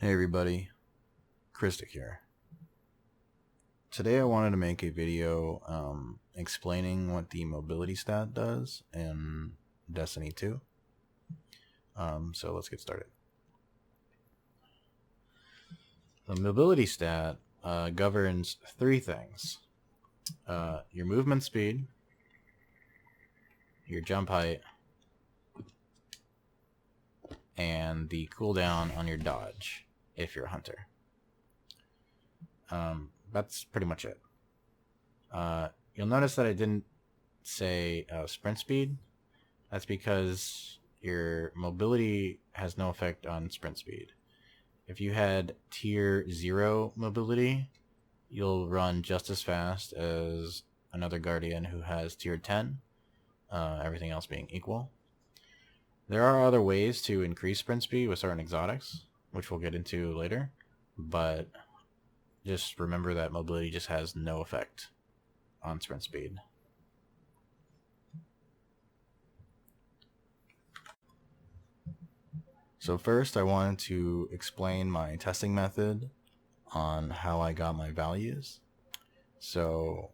Hey everybody, Christic here. Today I wanted to make a video explaining what the mobility stat does in Destiny 2. So let's get started. The mobility stat governs three things. Your movement speed, your jump height, and the cooldown on your dodge if you're a hunter. That's pretty much it. You'll notice that I didn't say sprint speed. That's because your mobility has no effect on sprint speed. If you had tier 0 mobility, you'll run just as fast as another Guardian who has tier 10, everything else being equal. There are other ways to increase sprint speed with certain exotics, which we'll get into later, but just remember that mobility just has no effect on sprint speed. So first I wanted to explain my testing method on how I got my values. So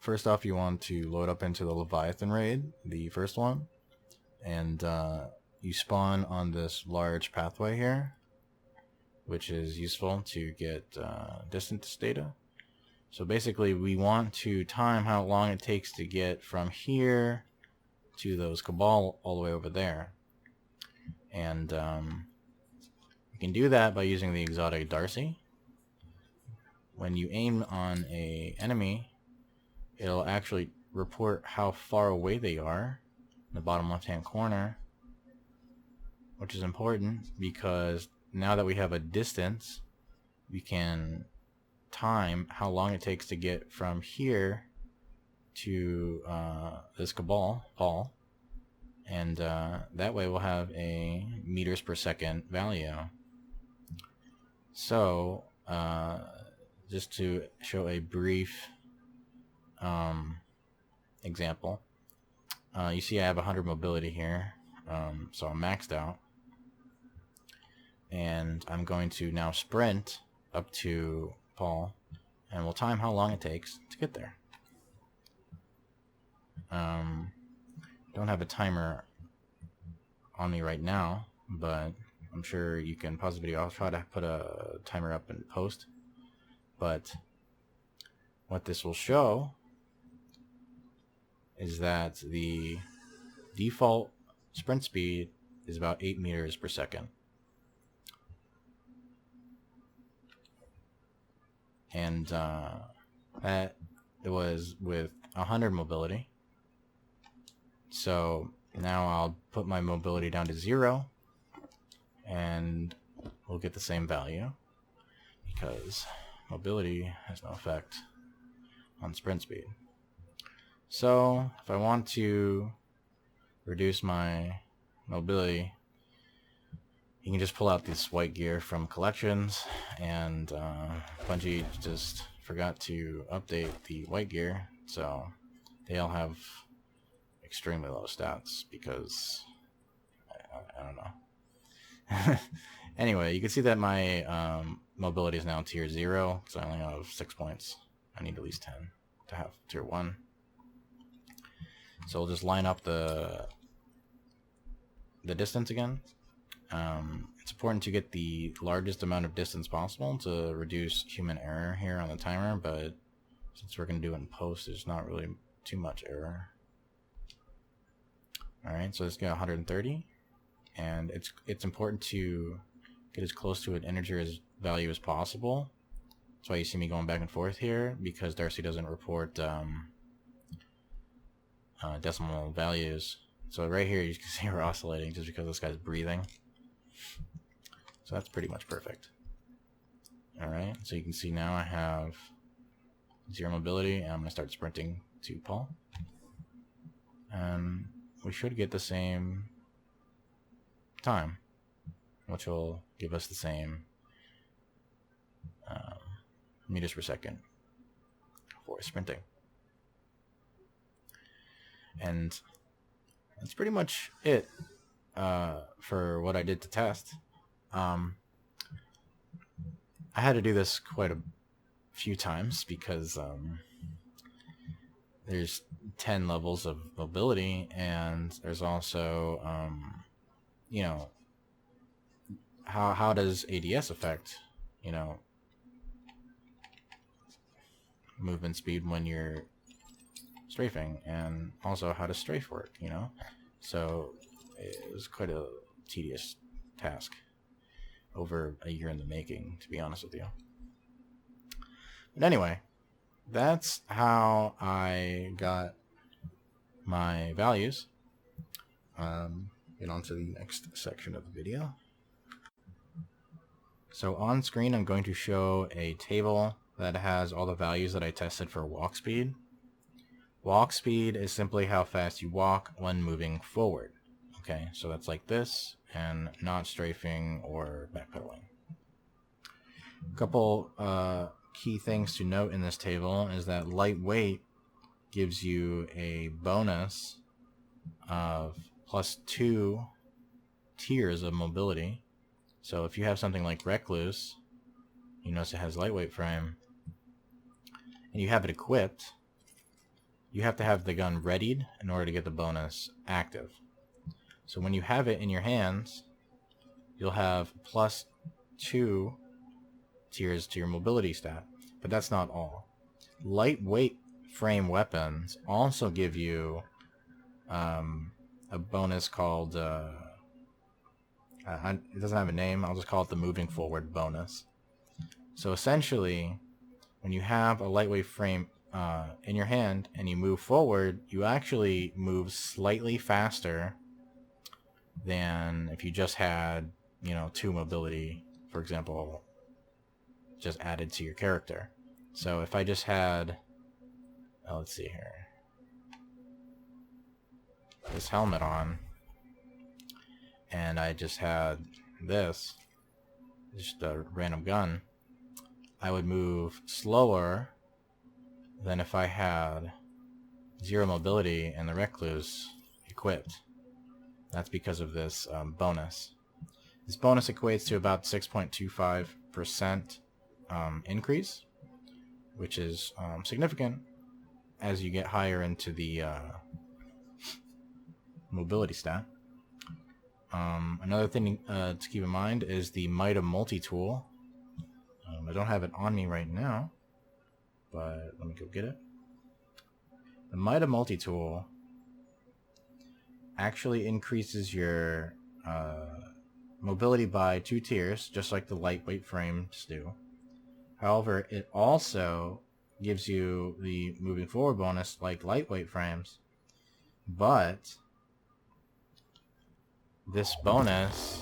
first off, you want to load up into the Leviathan raid, the first one, and you spawn on this large pathway here, which is useful to get distance data. So basically we want to time how long it takes to get from here to those Cabal all the way over there. And you can do that by using the exotic Darcy. When you aim on an enemy, it'll actually report how far away they are in the bottom left hand corner, which is important because now that we have a distance, we can time how long it takes to get from here to this Cabal ball, and that way we'll have a meters per second value. So just to show a brief example, you see I have 100 mobility here, so I'm maxed out, and I'm going to now sprint up to Paul, and we'll time how long it takes to get there. Don't have a timer on me right now, but I'm sure you can pause the video. I'll try to put a timer up in post. But what this will show is that the default sprint speed is about 8 meters per second. And that was with 100 mobility. So now I'll put my mobility down to 0, and we'll get the same value because mobility has no effect on sprint speed. So if I want to reduce my mobility, you can just pull out this white gear from collections, and Bungie just forgot to update the white gear, so they all have extremely low stats because I don't know. Anyway, you can see that my mobility is now tier 0, so I only have 6 points. I need at least 10 to have tier 1. So we'll just line up the distance again. It's important to get the largest amount of distance possible to reduce human error here on the timer, but since we're going to do it in post, there's not really too much error. Alright, so let's get 130, and it's important to get as close to an integer value as possible. That's why you see me going back and forth here, because Darcy doesn't report decimal values. So right here you can see we're oscillating just because this guy's breathing. So that's pretty much perfect. Alright, so you can see now I have 0 mobility, and I'm going to start sprinting to Paul. And we should get the same time, which will give us the same meters per second for sprinting. And that's pretty much it for what I did to test. I had to do this quite a few times because there's 10 levels of mobility, and there's also you know, how does ADS affect, you know, movement speed when you're strafing, and also how does strafe work, you know? So it was quite a tedious task, over a year in the making, to be honest with you. But anyway, that's how I got my values. Get on to the next section of the video. So on screen, I'm going to show a table that has all the values that I tested for walk speed. Walk speed is simply how fast you walk when moving forward. Okay, so that's like this, and not strafing or backpedaling. A couple key things to note in this table is that lightweight gives you a bonus of +2 tiers of mobility. So if you have something like Recluse, you notice it has lightweight frame, and you have it equipped, you have to have the gun readied in order to get the bonus active. So when you have it in your hands, you'll have +2 tiers to your mobility stat. But that's not all. Lightweight frame weapons also give you a bonus called it doesn't have a name, I'll just call it the moving forward bonus. So essentially, when you have a lightweight frame in your hand and you move forward, you actually move slightly faster than if you just had, you know, 2 mobility, for example, just added to your character. So if I just had, let's see here, this helmet on, and I just had this, just a random gun, I would move slower than if I had 0 mobility and the Recluse equipped. That's because of this bonus. This bonus equates to about 6.25% increase, which is significant as you get higher into the mobility stat. Another thing to keep in mind is the MIDA multi-tool. I don't have it on me right now, but let me go get it. The MIDA multi-tool actually increases your mobility by 2 tiers, just like the lightweight frames do. However, it also gives you the moving forward bonus like lightweight frames, but this bonus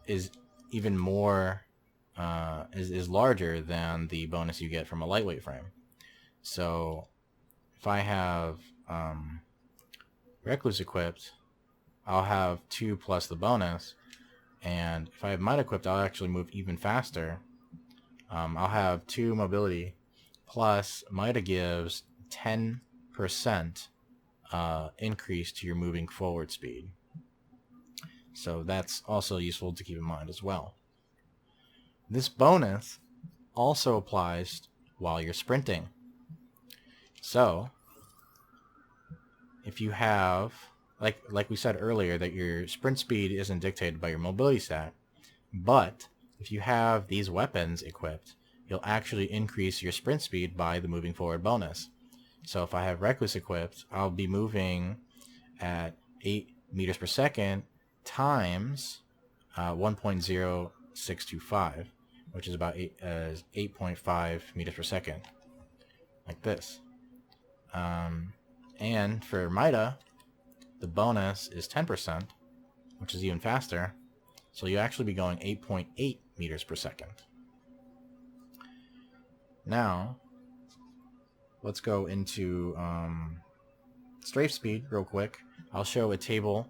is even more is larger than the bonus you get from a lightweight frame. So if I have Recluse equipped, I'll have 2 plus the bonus, and if I have MIDA equipped, I'll actually move even faster. I'll have 2 mobility, plus MIDA gives 10% increase to your moving forward speed. So that's also useful to keep in mind as well. This bonus also applies while you're sprinting. So if you have, like we said earlier, that your sprint speed isn't dictated by your mobility stat, but if you have these weapons equipped, you'll actually increase your sprint speed by the moving forward bonus. So if I have Recluse equipped, I'll be moving at 8 meters per second times 1.0625, which is about 8.5 meters per second, like this. And for MIDA, the bonus is 10%, which is even faster. So you actually be going 8.8 meters per second. Now, let's go into Strafe Speed real quick. I'll show a table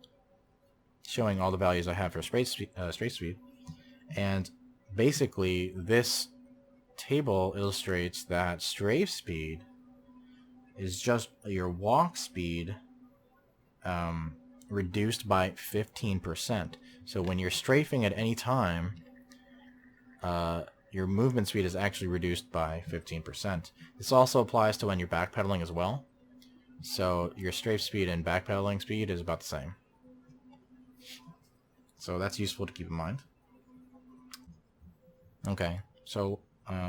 showing all the values I have for Strafe Speed. And basically, this table illustrates that Strafe Speed is just your walk speed reduced by 15%. So when you're strafing at any time, your movement speed is actually reduced by 15%. This also applies to when you're backpedaling as well. So your strafe speed and backpedaling speed is about the same. So that's useful to keep in mind. Okay, so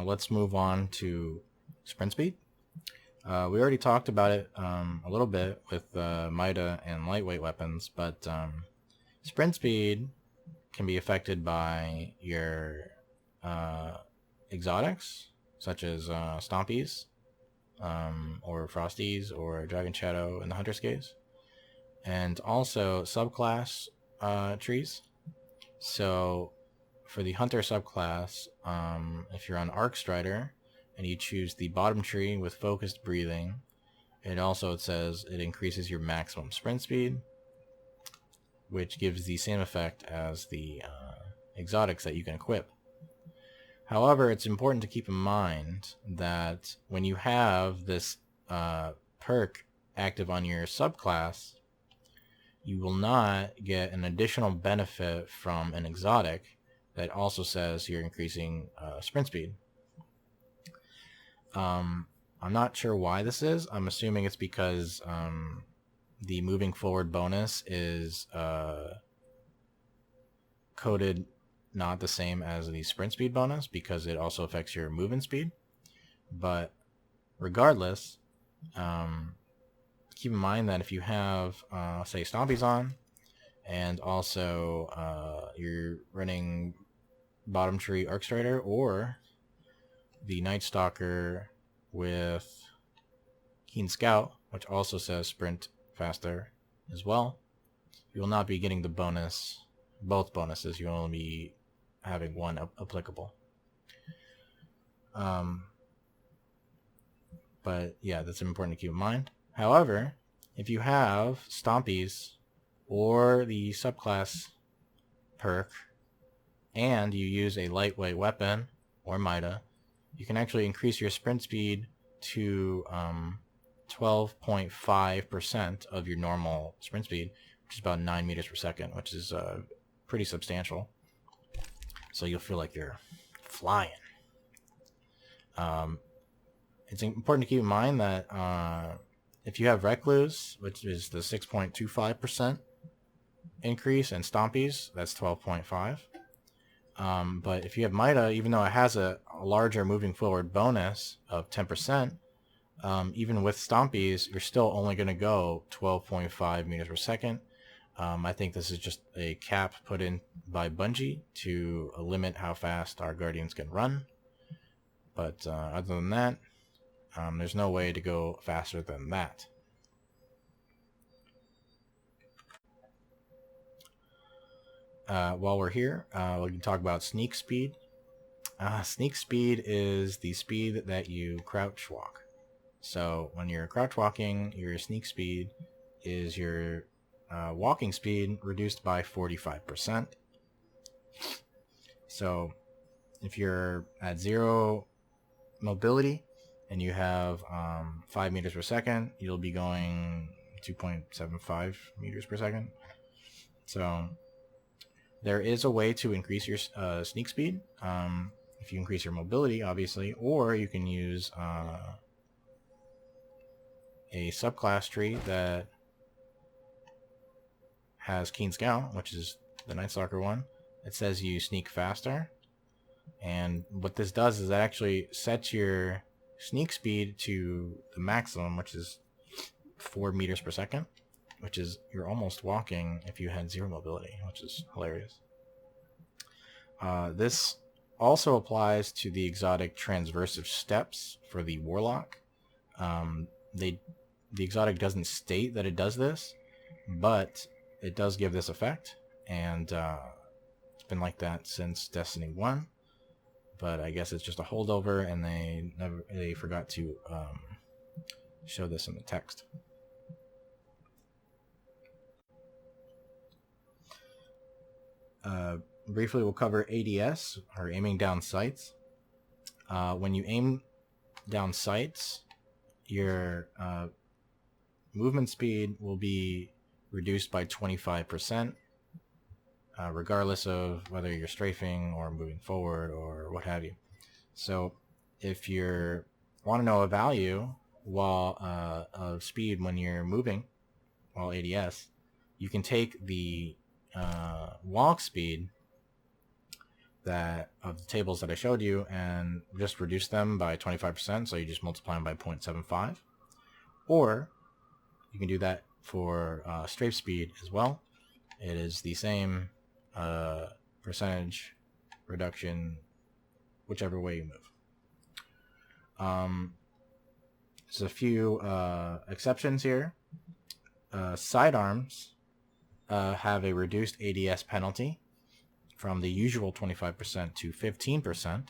let's move on to sprint speed. We already talked about it a little bit with MIDA and lightweight weapons, but sprint speed can be affected by your exotics, such as Stompies, or Frosties, or Dragon Shadow in the Hunter's Gaze, and also subclass trees. So for the Hunter subclass, if you're on Arc Strider and you choose the bottom tree with focused breathing, it says it increases your maximum sprint speed, which gives the same effect as the exotics that you can equip. However, it's important to keep in mind that when you have this perk active on your subclass, you will not get an additional benefit from an exotic that also says you're increasing sprint speed. I'm not sure why this is. I'm assuming it's because the moving forward bonus is coded not the same as the sprint speed bonus, because it also affects your movement speed. But regardless, keep in mind that if you have, say, Stompies on, and also you're running bottom tree Arc Strider or the Night Stalker with Keen Scout, which also says sprint faster as well, you will not be getting the bonus, both bonuses. You will only be having one applicable. But yeah, that's important to keep in mind. However, if you have Stompies or the subclass perk and you use a lightweight weapon or MIDA, you can actually increase your sprint speed to 12.5% of your normal sprint speed, which is about 9 meters per second, which is pretty substantial. So you'll feel like you're flying. It's important to keep in mind that if you have Recluse, which is the 6.25% increase, and Stompies, that's 12.5%. But if you have MIDA, even though it has a larger moving forward bonus of 10%, even with Stompies, you're still only going to go 12.5 meters per second. I think this is just a cap put in by Bungie to limit how fast our Guardians can run. But other than that, there's no way to go faster than that. While we're here, we can talk about sneak speed. Sneak speed is the speed that you crouch walk. So when you're crouch walking, your sneak speed is your walking speed reduced by 45%. So if you're at 0 mobility and you have 5 meters per second, you'll be going 2.75 meters per second. So there is a way to increase your sneak speed if you increase your mobility, obviously, or you can use a subclass tree that has Keen Scout, which is the Night Stalker one. It says you sneak faster, and what this does is that actually sets your sneak speed to the maximum, which is 4 meters per second, which is you're almost walking if you had 0 mobility, which is hilarious. This also applies to the exotic Transversive Steps for the Warlock. The exotic doesn't state that it does this, but it does give this effect, and it's been like that since Destiny 1, but I guess it's just a holdover, and they forgot to show this in the text. Briefly, we'll cover ADS, or aiming down sights. When you aim down sights, your movement speed will be reduced by 25%. regardless of whether you're strafing or moving forward or what have you. So if you want to know a value of speed when you're moving while ADS, you can take the walk speed of the tables that I showed you and just reduce them by 25%, so you just multiply them by 0.75. Or you can do that for strafe speed as well. It is the same percentage reduction whichever way you move. There's a few exceptions here. Sidearms have a reduced ADS penalty from the usual 25% to 15%.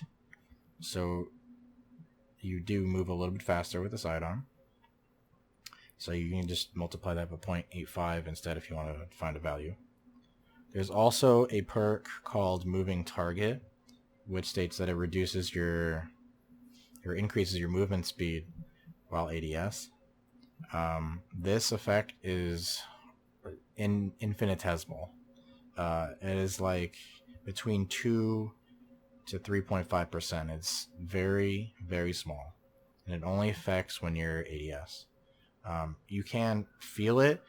So you do move a little bit faster with the sidearm. So you can just multiply that by 0.85 instead if you want to find a value. There's also a perk called Moving Target, which states that it reduces or increases your movement speed while ADS. This effect is infinitesimal. It is like between 2 to 3.5%. It's very, very small, and it only affects when you're ADS. You can feel it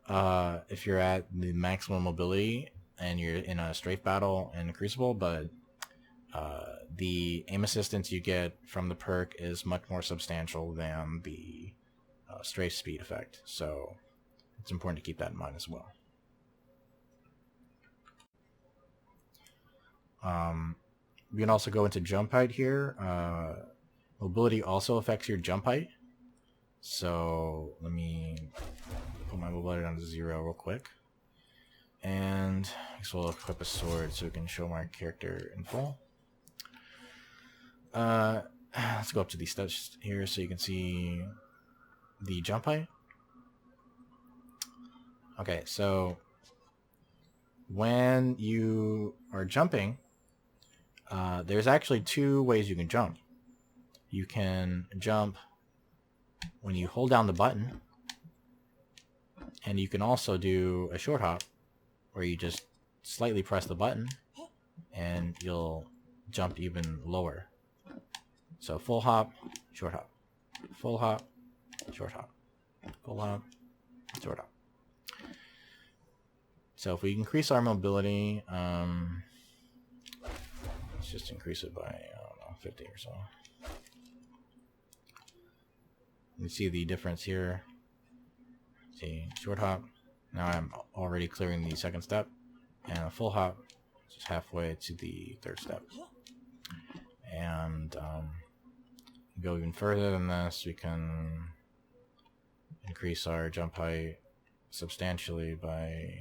if you're at the maximum mobility and you're in a strafe battle in Crucible, but the aim assistance you get from the perk is much more substantial than the strafe speed effect, so it's important to keep that in mind as well. We can also go into jump height here. Mobility also affects your jump height. So let me put my mobility down to 0 real quick. And I guess we'll equip a sword so we can show my character in full. Let's go up to these steps here so you can see the jump height. Okay, so when you are jumping, there's actually 2 ways you can jump. You can jump when you hold down the button, and you can also do a short hop where you just slightly press the button and you'll jump even lower. So full hop, short hop, full hop, short hop, full hop, short hop. So if we increase our mobility, let's just increase it by, I don't know, 50 or so. You see the difference here. See, short hop. Now I'm already clearing the second step. And a full hop, just halfway to the third step. And go even further than this. We can increase our jump height substantially by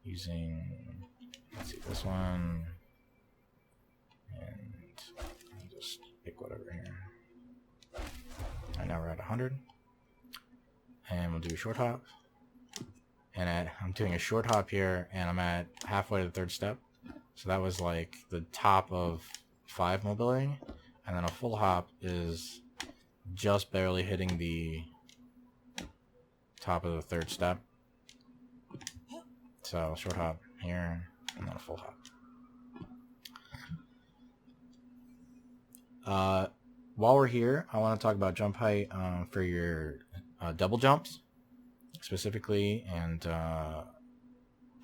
using, let's see, this one. And I'll just pick whatever here. Right now we're at 100, and we'll do a short hop. And I'm doing a short hop here, and I'm at halfway to the third step. So that was like the top of 5 mobility, and then a full hop is just barely hitting the top of the third step. So short hop here, and then a full hop. While we're here, I want to talk about jump height for your double jumps specifically, and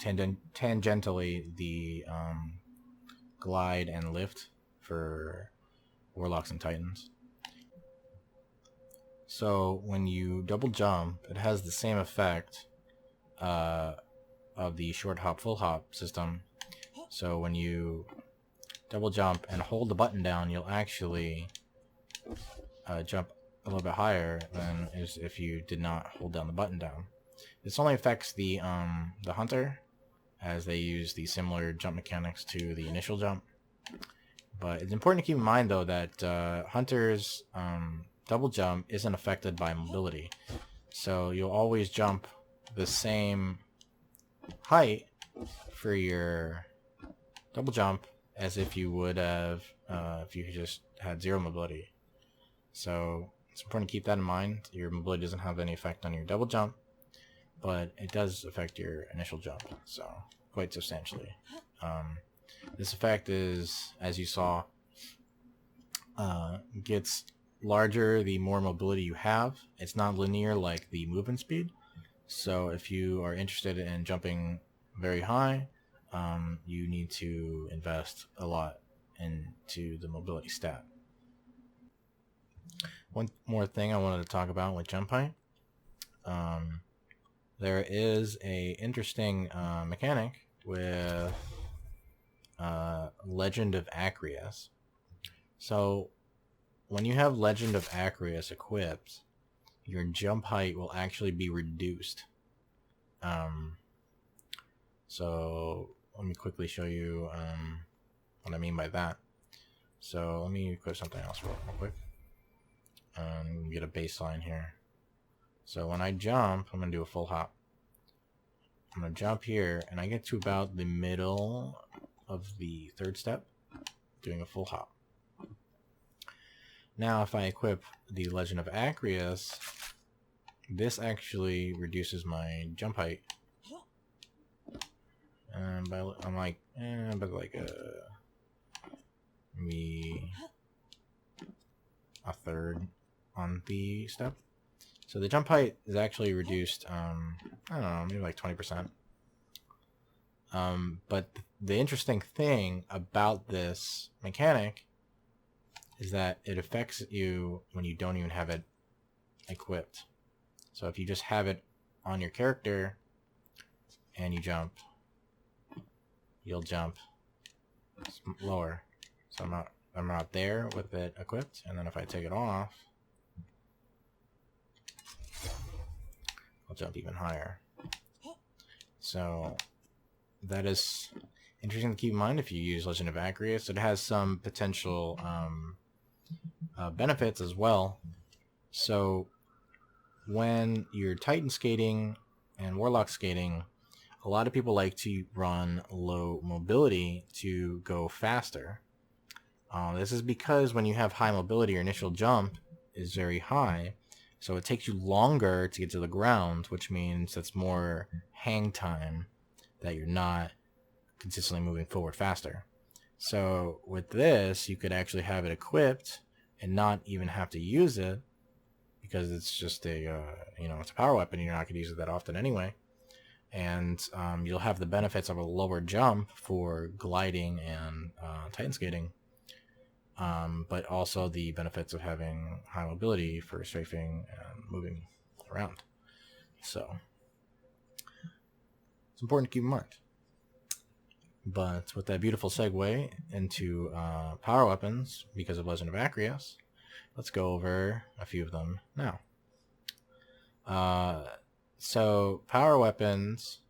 tangentially the glide and lift for Warlocks and Titans. So when you double jump, it has the same effect of the short hop, full hop system. So when you double jump and hold the button down, you'll actually jump a little bit higher than if you did not hold down the button down. This only affects the hunter, as they use the similar jump mechanics to the initial jump. But it's important to keep in mind though that hunters double jump isn't affected by mobility, so you'll always jump the same height for your double jump as if you would have if you just had 0 mobility. So it's important to keep that in mind. Your mobility doesn't have any effect on your double jump. but it does affect your initial jump, so quite substantially. This effect is, as you saw, gets larger the more mobility you have. It's not linear like the movement speed, so if you are interested in jumping very high, you need to invest a lot into the mobility stat. One more thing I wanted to talk about with jump height. There is a interesting mechanic with Legend of Acrius. So when you have Legend of Acrius equipped, your jump height will actually be reduced. So let me quickly show you what I mean by that. So let me equip something else real quick. Get a baseline here. So when I jump, I'm going to do a full hop. I'm going to jump here, and I get to about the middle of the third step, doing a full hop. Now if I equip the Legend of Acrius, this actually reduces my jump height. And I'm like, but like maybe a third on the step. So the jump height is actually reduced, I don't know, maybe like 20%. But the interesting thing about this mechanic is that it affects you when you don't even have it equipped. So if you just have it on your character and you jump, you'll jump lower. So I'm not there with it equipped, and then if I take it off, I'll jump even higher. So that is interesting to keep in mind if you use Legend of Acrius. It has some potential benefits as well. So when you're Titan skating and Warlock skating, a lot of people like to run low mobility to go faster. This is because when you have high mobility, your initial jump is very high, so it takes you longer to get to the ground, which means that's more hang time, that you're not consistently moving forward faster. So with this, you could actually have it equipped and not even have to use it, because it's just a it's a power weapon. You're not going to use it that often anyway, and you'll have the benefits of a lower jump for gliding and Titan skating, but also the benefits of having high mobility for strafing and moving around. So it's important to keep in mind. But with that beautiful segue into power weapons, because of Legend of Acrius, let's go over a few of them now. So power weapons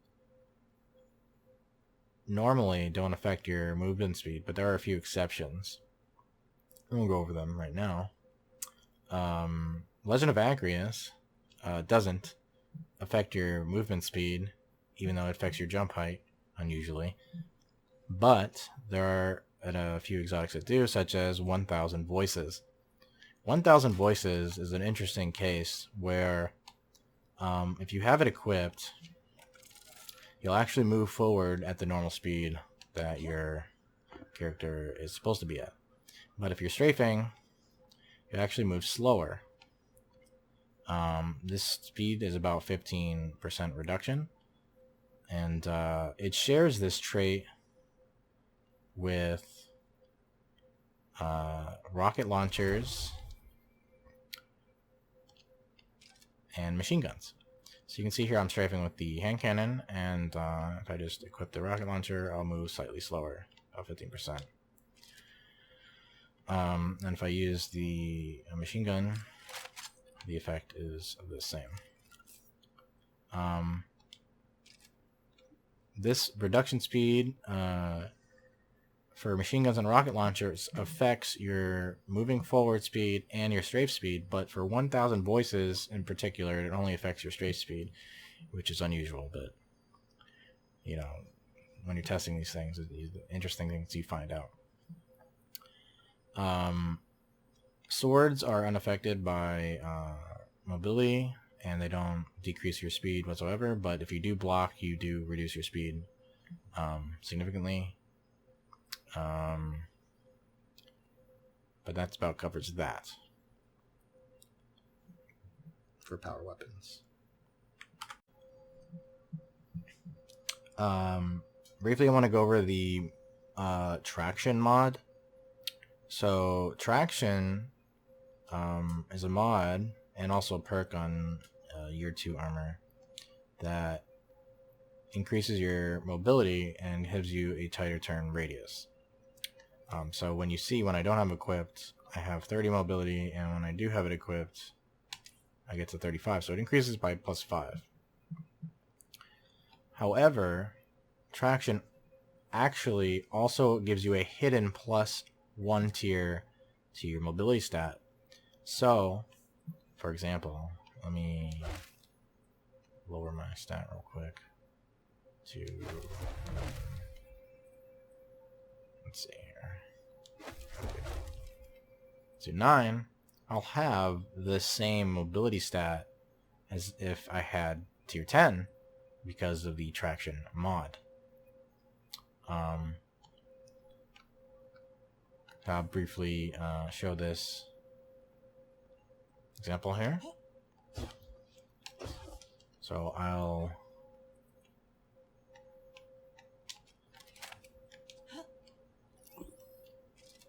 normally don't affect your movement speed, but there are a few exceptions. We'll go over them right now. Legend of Acrius doesn't affect your movement speed, even though it affects your jump height, unusually. But there are a few exotics that do, such as 1000 Voices. 1000 Voices is an interesting case where if you have it equipped, you'll actually move forward at the normal speed that your character is supposed to be at. But if you're strafing, it actually moves slower. This speed is about 15% reduction, and it shares this trait with rocket launchers and machine guns. So you can see here I'm strafing with the hand cannon, and if I just equip the rocket launcher, I'll move slightly slower, about 15%. And if I use the machine gun, the effect is the same. This reduction speed for machine guns and rocket launchers affects your moving forward speed and your strafe speed, but for 1000 Voices in particular, it only affects your strafe speed, which is unusual. But when you're testing these things, the interesting things you find out. Swords are unaffected by mobility. and they don't decrease your speed whatsoever, but if you do block, you do reduce your speed significantly. But that's about covers that for power weapons. Briefly, I want to go over the traction mod. So traction is a mod and also a perk on year 2 armor that increases your mobility and gives you a tighter turn radius. So when you see when I don't have equipped, I have 30 mobility, and when I do have it equipped, I get to 35. So it increases by +5. However, traction actually also gives you a hidden +1 tier to your mobility stat. So, for example, let me lower my stat real quick to, let's see here, to 9. I'll have the same mobility stat as if I had tier 10 because of the traction mod. I'll briefly show this example here. So I'll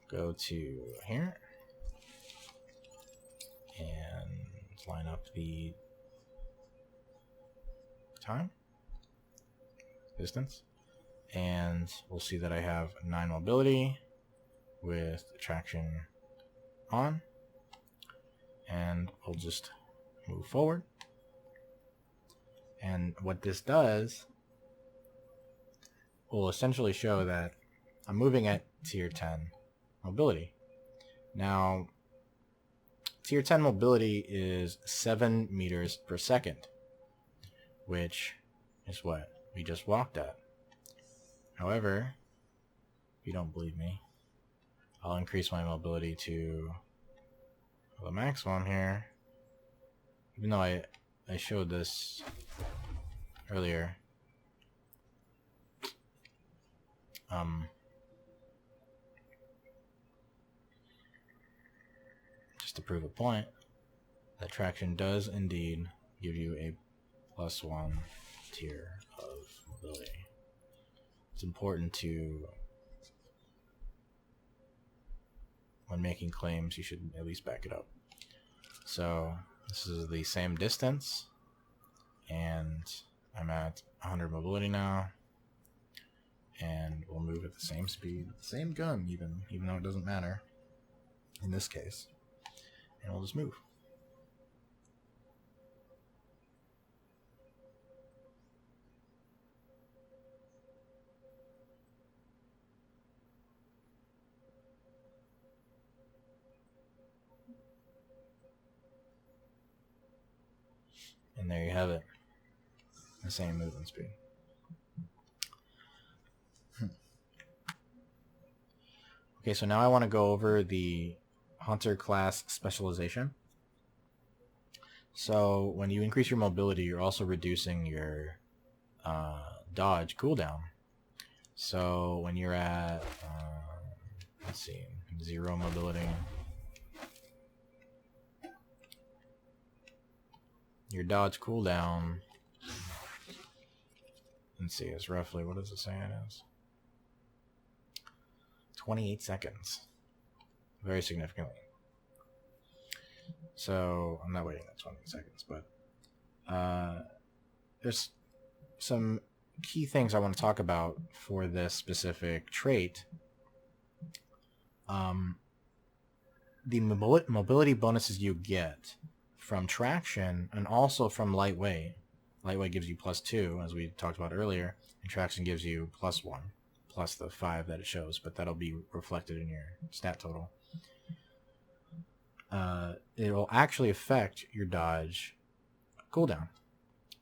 go to here and line up the time, distance, and we'll see that I have 9 mobility with traction on, and we'll just move forward. And what this does will essentially show that I'm moving at tier 10 mobility. Now, tier 10 mobility is 7 meters per second, which is what we just walked at. However, if you don't believe me, I'll increase my mobility to the maximum here. Even though I showed this earlier. Just to prove a point, that traction does indeed give you a +1 tier of mobility. It's important to, when making claims, you should at least back it up. So this is the same distance, and I'm at 100 mobility now, and we'll move at the same speed, same gun even though it doesn't matter in this case, and we'll just move. And there you have it, the same movement speed. Okay, so now I want to go over the Hunter class specialization. So when you increase your mobility, you're also reducing your dodge cooldown. So when you're at, let's see, 0 mobility, your dodge cooldown, let's see, is roughly, what does it say it is? 28 seconds. Very significantly. So, I'm not waiting at 20 seconds, but there's some key things I want to talk about for this specific trait. The mobility bonuses you get from traction and also from lightweight. Lightweight gives you +2, as we talked about earlier, and traction gives you +1, plus the 5 that it shows, but that'll be reflected in your stat total. It will actually affect your dodge cooldown.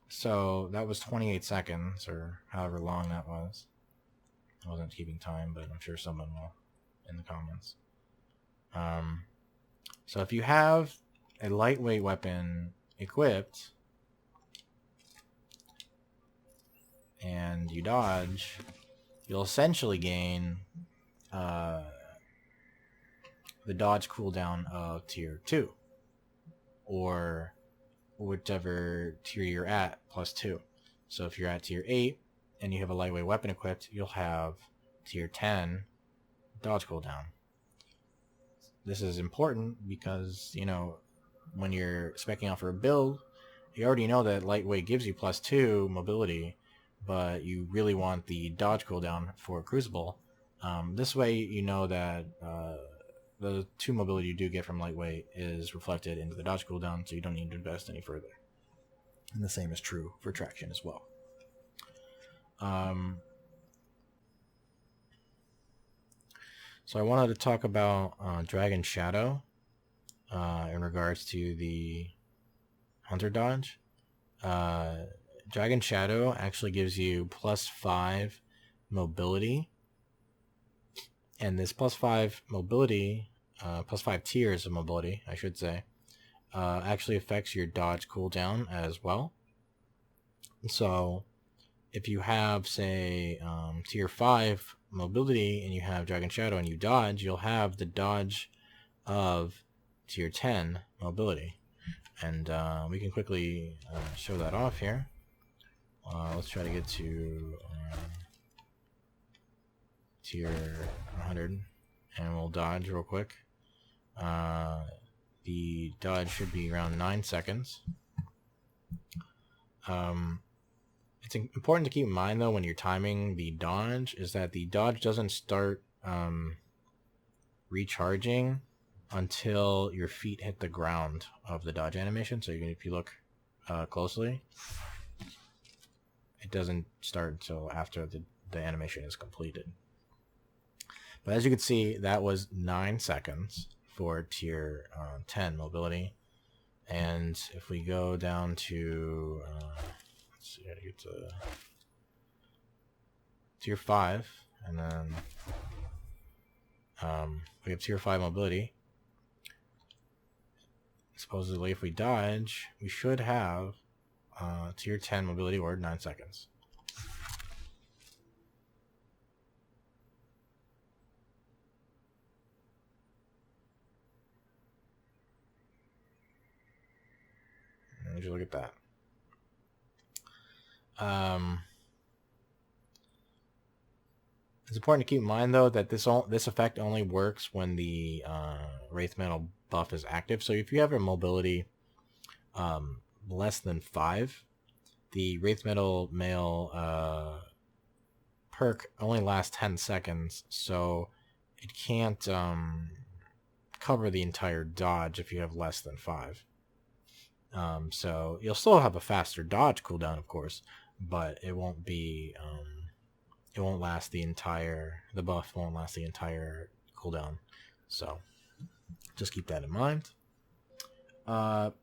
So that was 28 seconds, or however long that was. I wasn't keeping time, but I'm sure someone will in the comments. So if you have a lightweight weapon equipped, and you dodge, you'll essentially gain the dodge cooldown of tier 2, or whichever tier you're at, plus 2. So if you're at tier 8 and you have a lightweight weapon equipped, you'll have tier 10 dodge cooldown. This is important because, you know, when you're speccing out for a build, you already know that lightweight gives you plus 2 mobility, but you really want the dodge cooldown for Crucible. This way you know that the 2 mobility you do get from lightweight is reflected into the dodge cooldown, so you don't need to invest any further. And the same is true for traction as well. So I wanted to talk about Dragon Shadow in regards to the Hunter dodge. Dragon Shadow actually gives you plus 5 mobility, and this plus 5 mobility, plus 5 tiers of mobility, I should say, actually affects your dodge cooldown as well. So if you have, say, tier 5 mobility and you have Dragon Shadow and you dodge, you'll have the dodge of tier 10 mobility. And we can quickly show that off here. Let's try to get to tier 100 and we'll dodge real quick. The dodge should be around 9 seconds. It's important to keep in mind, though, when you're timing the dodge, is that the dodge doesn't start recharging until your feet hit the ground of the dodge animation. So if you look closely, it doesn't start until after the animation is completed. But as you can see, that was 9 seconds for tier 10 mobility. And if we go down to let's see how to get to tier 5, and then we have tier 5 mobility. Supposedly, if we dodge, we should have tier 10 mobility or 9 seconds. And would you look at that? It's important to keep in mind, though, that this effect only works when the Wraith Metal buff is active. So if you have a mobility less than 5, the Wraith Metal Mail perk only lasts 10 seconds, so it can't cover the entire dodge if you have less than 5. So you'll still have a faster dodge cooldown, of course, but it won't be it won't last the buff won't last the entire cooldown. So just keep that in mind. While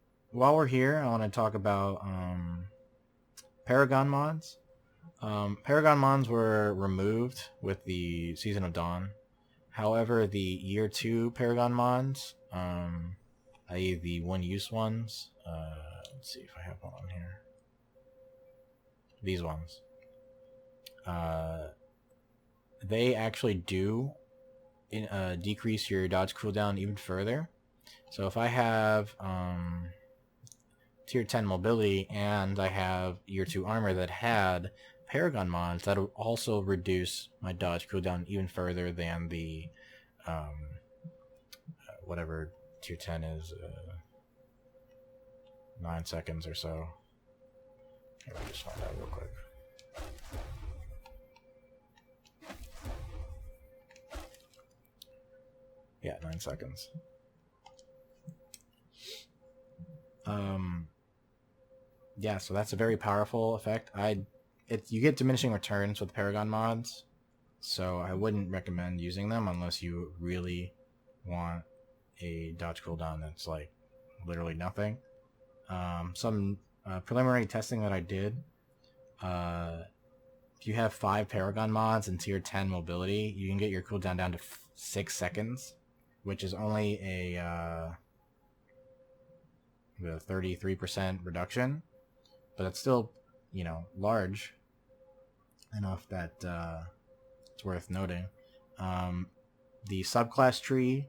we're here, I want to talk about Paragon Mods. Paragon Mods were removed with the Season of Dawn. However, the Year 2 Paragon Mods, i.e. the one-use ones, let's see if I have one on here. These ones. They actually do decrease your dodge cooldown even further. So if I have tier 10 mobility and I have year 2 armor that had Paragon Mods, that will also reduce my dodge cooldown even further than the whatever tier 10 is, 9 seconds or so. Let me just find out real quick. Yeah, 9 seconds. Yeah, so that's a very powerful effect. You get diminishing returns with Paragon Mods, so I wouldn't recommend using them unless you really want a dodge cooldown that's like literally nothing. Some preliminary testing that I did, if you have 5 Paragon Mods and tier 10 mobility, you can get your cooldown down to 6 seconds, which is only a 33% reduction, but it's still, large. enough that it's worth noting. The subclass tree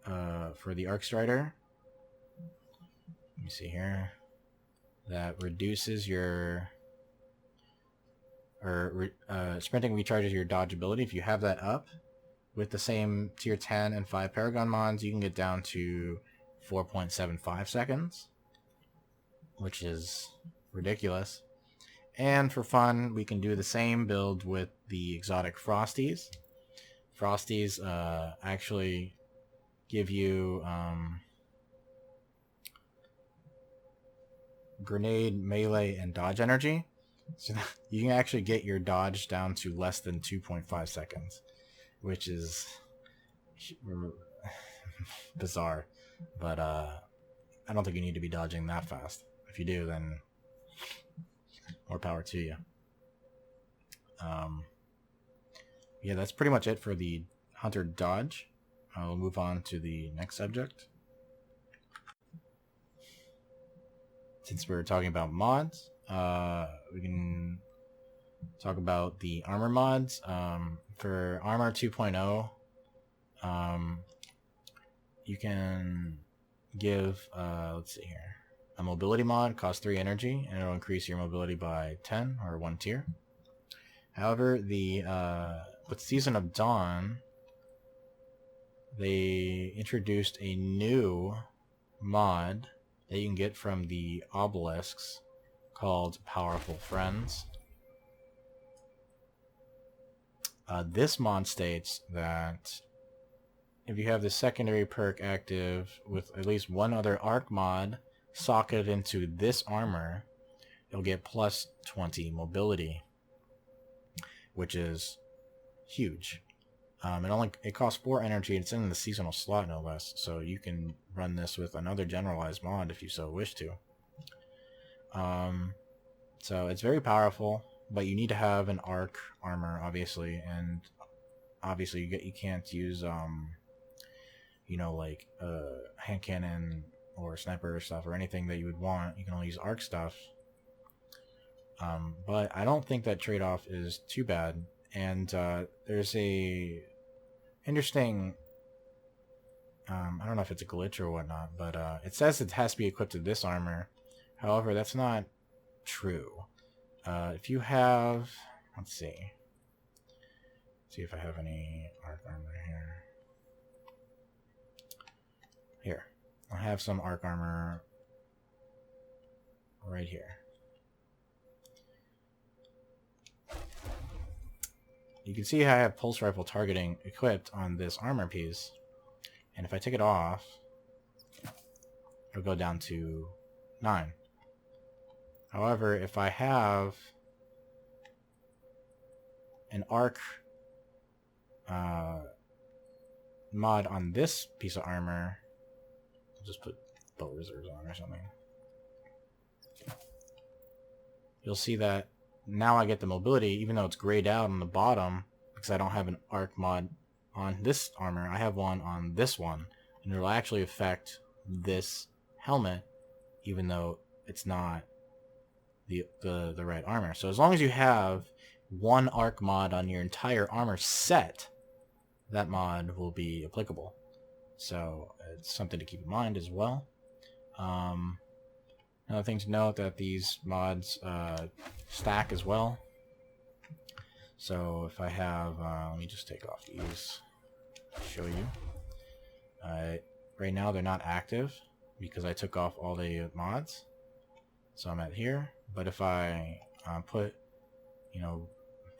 for the Arc Strider, let me see here, that reduces your sprinting recharges your dodge ability. If you have that up with the same tier 10 and 5 Paragon Mods, you can get down to 4.75 seconds, which is ridiculous. And for fun, we can do the same build with the exotic Frosties. Frosties actually give you grenade, melee, and dodge energy. So you can actually get your dodge down to less than 2.5 seconds, which is bizarre. But I don't think you need to be dodging that fast. If you do, then more power to you. Yeah, that's pretty much it for the Hunter dodge. I'll move on to the next subject. Since we're talking about mods, we can talk about the armor mods. For Armor 2.0, you can give, let's see here, a mobility mod, costs 3 energy, and it'll increase your mobility by 10 or 1 tier. However, with Season of Dawn, they introduced a new mod that you can get from the obelisks called Powerful Friends. This mod states that if you have the secondary perk active with at least one other arc mod socketed into this armor, you'll get plus 20 mobility, which is huge. It costs 4 energy. It's in the seasonal slot, no less. So you can run this with another generalized mod if you so wish to. So it's very powerful, but you need to have an arc armor, obviously, and obviously you can't use like hand cannon or sniper stuff or anything that you would want. You can only use arc stuff. But I don't think that trade-off is too bad. And there's a interesting, I don't know if it's a glitch or whatnot, but it says it has to be equipped to this armor. However, that's not true. If you have, let's see if I have any arc armor here. Here, I have some arc armor right here. You can see how I have pulse rifle targeting equipped on this armor piece, and if I take it off, it'll go down to 9. However, if I have an arc mod on this piece of armor, I'll just put bow reserves on or something, you'll see that now I get the mobility, even though it's grayed out on the bottom, because I don't have an arc mod on this armor. I have one on this one, and it'll actually affect this helmet, even though it's not the right armor. So as long as you have one arc mod on your entire armor set, that mod will be applicable. So it's something to keep in mind as well. Another thing to note that these mods stack as well. So if I have, let me just take off these, show you. Right now they're not active because I took off all the mods. So I'm at here. But if I put,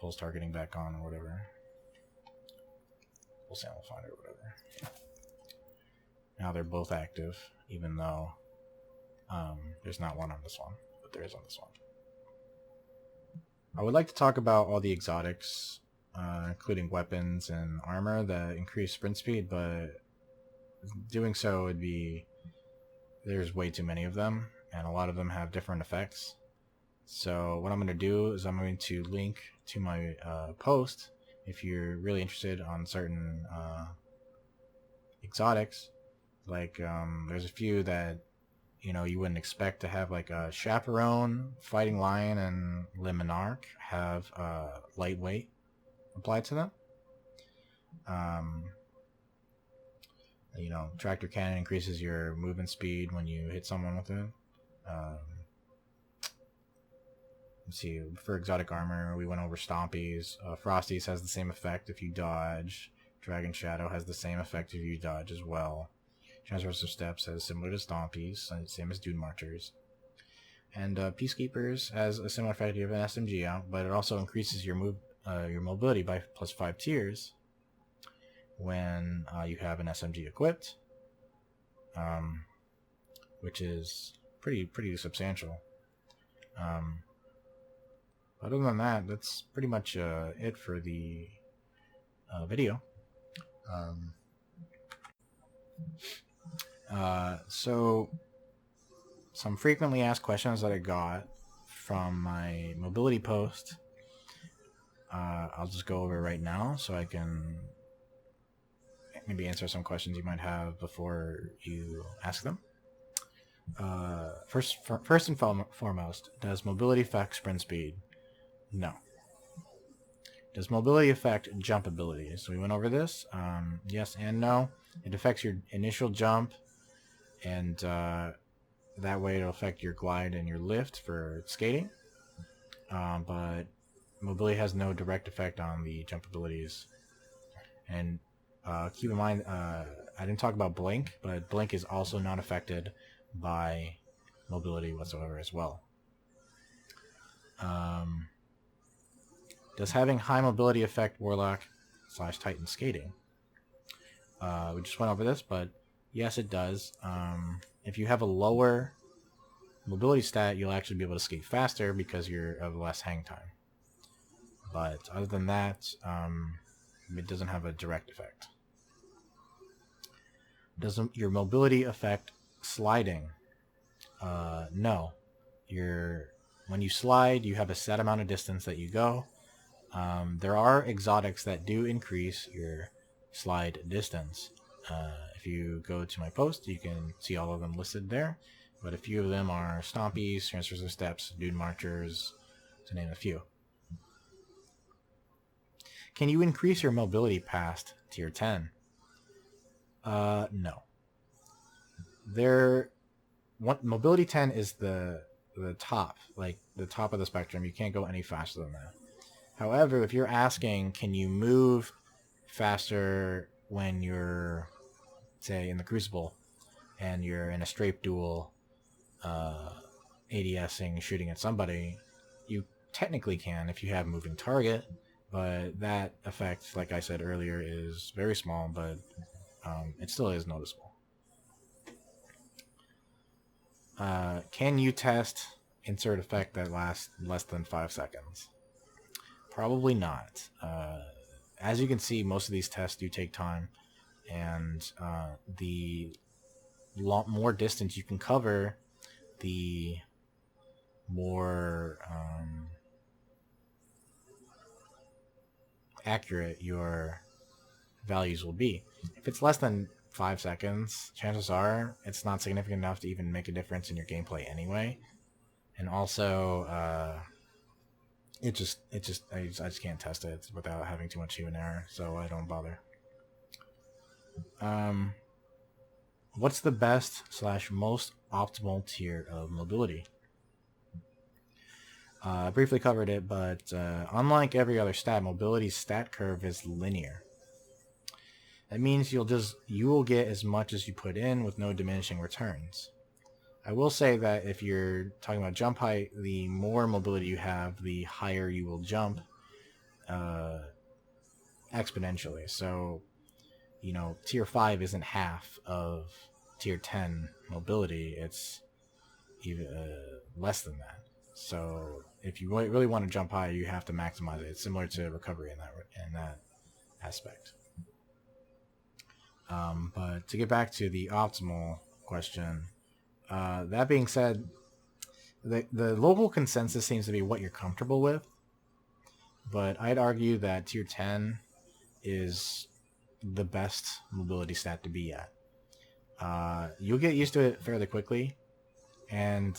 pulse targeting back on or whatever, pulse ammo finder or whatever, now they're both active, even though there's not one on this one, but there is on this one. I would like to talk about all the exotics, including weapons and armor that increase sprint speed, but doing so would be, there's way too many of them, and a lot of them have different effects. So what I'm going to do is I'm going to link to my post if you're really interested on certain exotics. Like there's a few that you wouldn't expect to have like a Chaperone, Fighting Lion, and Le Monarch have lightweight applied to them. Tractor Cannon increases your movement speed when you hit someone with it. Let's see, for exotic armor, we went over Stompies. Frosty's has the same effect if you dodge. Dragon Shadow has the same effect if you dodge as well. Transversal Steps has similar to Stompies, same as Dune Marchers. And Peacekeepers has a similar effect. You have an SMG out, but it also increases your mobility by +5 tiers when you have an SMG equipped, which is pretty substantial. Other than that, that's pretty much it for the video. So some frequently asked questions that I got from my mobility post, I'll just go over right now so I can maybe answer some questions you might have before you ask them. First and foremost, does mobility affect sprint speed? No. Does mobility affect jump abilities? So we went over this. Yes and no. It affects your initial jump, and that way it'll affect your glide and your lift for skating. But mobility has no direct effect on the jump abilities. And keep in mind, I didn't talk about Blink, but Blink is also not affected by mobility whatsoever as well. Does having high mobility affect Warlock/Titan skating? We just went over this, but yes, it does. If you have a lower mobility stat, you'll actually be able to skate faster because you're of less hang time. But other than that, it doesn't have a direct effect. Does your mobility affect sliding? No. When you slide, you have a set amount of distance that you go. There are exotics that do increase your slide distance. If you go to my post, you can see all of them listed there. But a few of them are Stompies, Transversal Steps, Dune Marchers, to name a few. Can you increase your mobility past tier 10? No. Mobility 10 is the top, like the top of the spectrum. You can't go any faster than that. However, if you're asking, can you move faster when you're, say, in the Crucible and you're in a strafe duel, ADSing, shooting at somebody, you technically can if you have moving target, but that effect, like I said earlier, is very small, but it still is noticeable. Can you test insert effect that lasts less than 5 seconds? Probably not. As you can see, most of these tests do take time, and the more distance you can cover, the more accurate your values will be. If it's less than 5 seconds, chances are it's not significant enough to even make a difference in your gameplay anyway. And also, I just can't test it without having too much human error, so I don't bother. What's the best/most optimal tier of mobility? I briefly covered it, but unlike every other stat, mobility's stat curve is linear. That means you will get as much as you put in with no diminishing returns. I will say that if you're talking about jump height, the more mobility you have, the higher you will jump exponentially. So, tier 5 isn't half of tier 10 mobility. It's even less than that. So if you really want to jump high, you have to maximize it. It's similar to recovery in that aspect. But to get back to the optimal question, that being said, the local consensus seems to be what you're comfortable with, but I'd argue that tier 10 is the best mobility stat to be at. You'll get used to it fairly quickly. and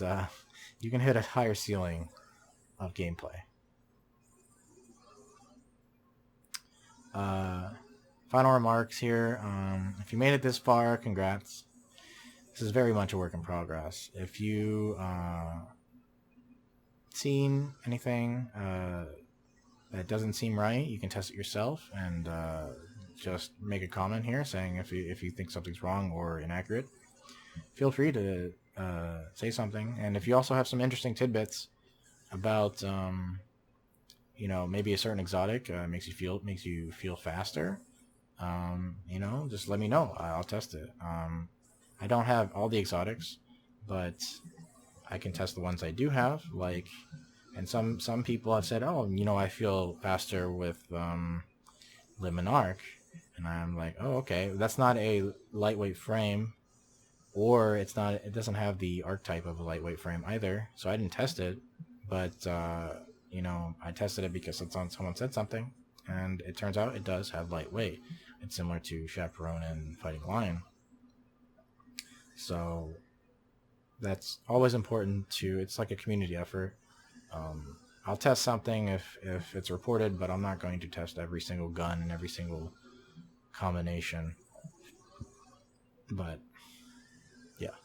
you can hit a higher ceiling of gameplay. Final remarks here. If you made it this far, congrats. This is very much a work in progress. If you seen anything that doesn't seem right, you can test it yourself and just make a comment here saying if you think something's wrong or inaccurate. Feel free to say something. And if you also have some interesting tidbits about you know, maybe a certain exotic makes you feel faster, you know, just let me know. I'll test it. I don't have all the exotics, but I can test the ones I do have. Like, and some people have said, oh, you know, I feel faster with Limit Arc, and I'm like, oh, okay, that's not a lightweight frame, or it doesn't have the archetype of a lightweight frame either. So I didn't test it, but you know, I tested it because someone said something, and it turns out it does have lightweight. It's similar to Chaperone and Fighting Lion. So that's always important to. It's like a community effort. I'll test something if it's reported, but I'm not going to test every single gun and every single combination. But yeah,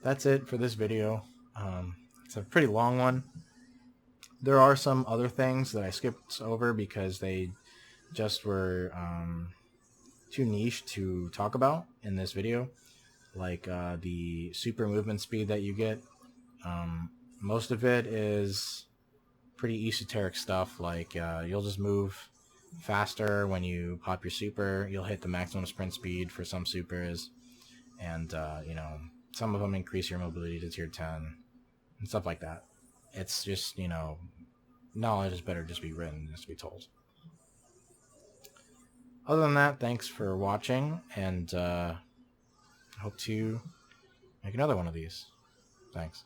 that's it for this video. It's a pretty long one. There are some other things that I skipped over because they just were too niche to talk about in this video, like the super movement speed that you get. Most of it is pretty esoteric stuff, like you'll just move faster when you pop your super. You'll hit the maximum sprint speed for some supers, and you know, some of them increase your mobility to tier 10 and stuff like that. It's just, you know, knowledge is better just be written than to be told. Other than that, thanks for watching, and I hope to make another one of these. Thanks.